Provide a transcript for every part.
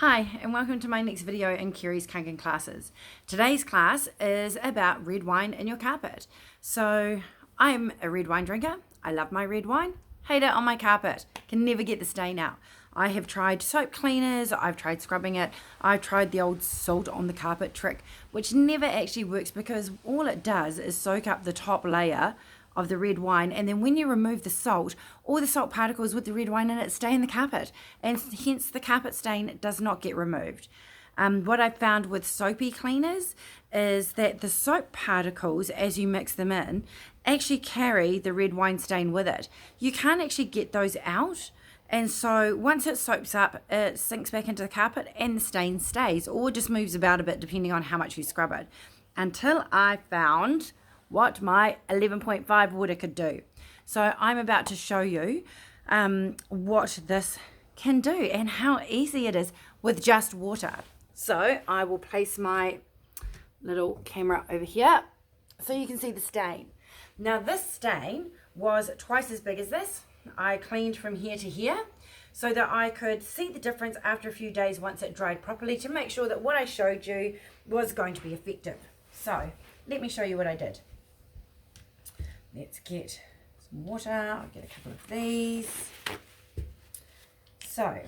Hi, and welcome to my next video in Kerry's Kangen classes. Today's class is about red wine in your carpet. So I'm a red wine drinker. I love my red wine. Hate it on my carpet. Can never get the stain out. I have tried soap cleaners. I've tried scrubbing it. I've tried the old salt on the carpet trick, which never actually works because all it does is soak up the top layer of the red wine, and then when you remove the salt, all the salt particles with the red wine in it stay in the carpet, and hence the carpet stain does not get removed. What I've found with soapy cleaners is that the soap particles, as you mix them in, actually carry the red wine stain with it. You can't actually get those out, and so once it soaks up, it sinks back into the carpet and the stain stays, or just moves about a bit depending on how much you scrub it, until I found what my 11.5 water could do. So I'm about to show you what this can do and how easy it is with just water. So I will place my little camera over here so you can see the stain. Now this stain was twice as big as this. I cleaned from here to here so that I could see the difference after a few days once it dried properly, to make sure that what I showed you was going to be effective. So let me show you what I did. Let's get some water. I'll get a couple of these. So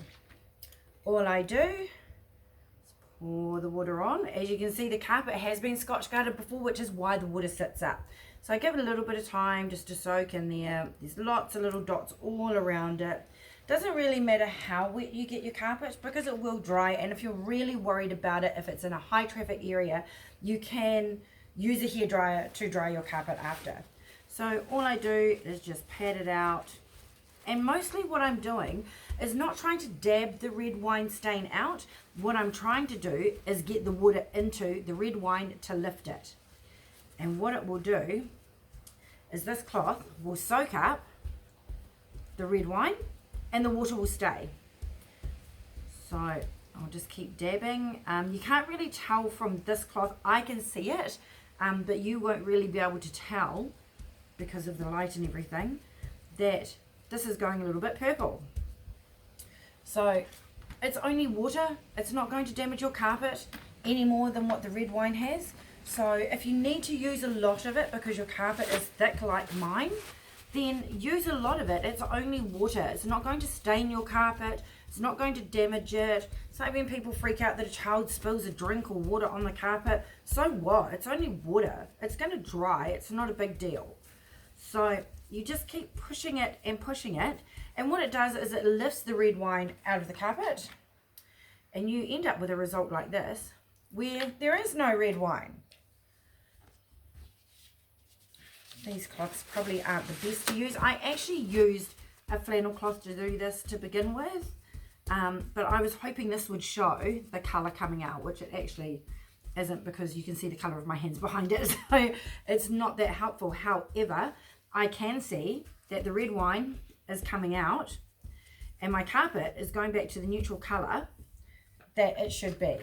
all I do is pour the water on. As you can see, the carpet has been scotch guarded before, which is why the water sits up. So I give it a little bit of time just to soak in there. There's lots of little dots all around it. Doesn't really matter how wet you get your carpet because it will dry, and if you're really worried about it, if it's in a high traffic area, you can use a hairdryer to dry your carpet after. So all I do is just pat it out, and mostly what I'm doing is not trying to dab the red wine stain out. What I'm trying to do is get the water into the red wine to lift it. And what it will do is this cloth will soak up the red wine and the water will stay. So I'll just keep dabbing. You can't really tell from this cloth. I can see it, but you won't really be able to tell because of the light and everything that this is going a little bit purple. So it's only water. It's not going to damage your carpet any more than what the red wine has. So if you need to use a lot of it because your carpet is thick like mine, then use a lot of it. It's only water. It's not going to stain your carpet. It's not going to damage it. It's like when people freak out that a child spills a drink or water on the carpet. So what? It's only water. It's going to dry. It's not a big deal. So you just keep pushing it, and what it does is it lifts the red wine out of the carpet, and you end up with a result like this where there is no red wine. These cloths probably aren't the best to use. I actually used a flannel cloth to do this to begin with, but I was hoping this would show the colour coming out, which it actually isn't because you can see the colour of my hands behind it, so it's not that helpful. However, I can see that the red wine is coming out and my carpet is going back to the neutral colour that it should be.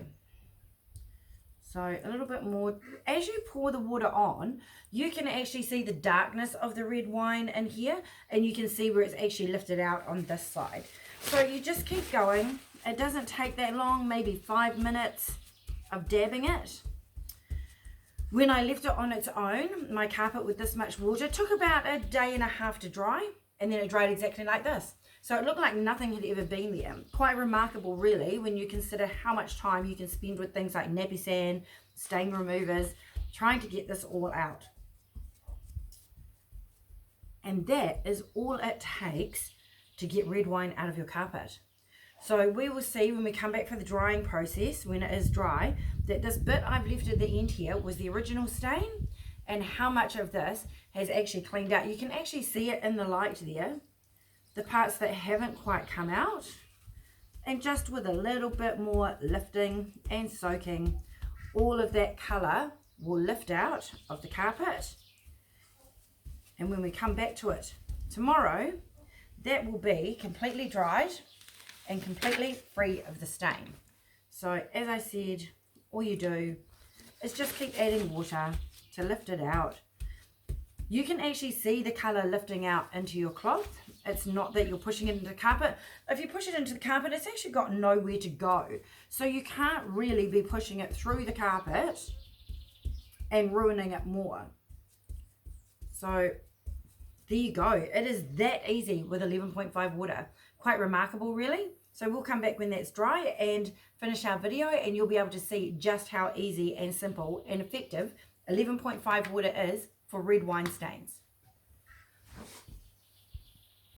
So a little bit more. As you pour the water on, you can actually see the darkness of the red wine in here, and you can see where it's actually lifted out on this side. So you just keep going. It doesn't take that long, maybe 5 minutes of dabbing it. When I left it on its own, my carpet with this much water took about a day and a half to dry, and then it dried exactly like this. So it looked like nothing had ever been there. Quite remarkable really when you consider how much time you can spend with things like nappy sand, stain removers, trying to get this all out. And that is all it takes to get red wine out of your carpet. So we will see when we come back for the drying process, when it is dry, that this bit I've left at the end here was the original stain, and how much of this has actually cleaned out. You can actually see it in the light there, the parts that haven't quite come out, and just with a little bit more lifting and soaking, all of that colour will lift out of the carpet. And when we come back to it tomorrow, that will be completely dried and completely free of the stain. So as I said, all you do is just keep adding water to lift it out. You can actually see the colour lifting out into your cloth It's not that you're pushing it into the carpet. If you push it into the carpet, it's actually got nowhere to go. So you can't really be pushing it through the carpet and ruining it more. So there you go. It is that easy with 11.5 water. Quite remarkable, really. So we'll come back when that's dry and finish our video, and you'll be able to see just how easy and simple and effective 11.5 water is for red wine stains.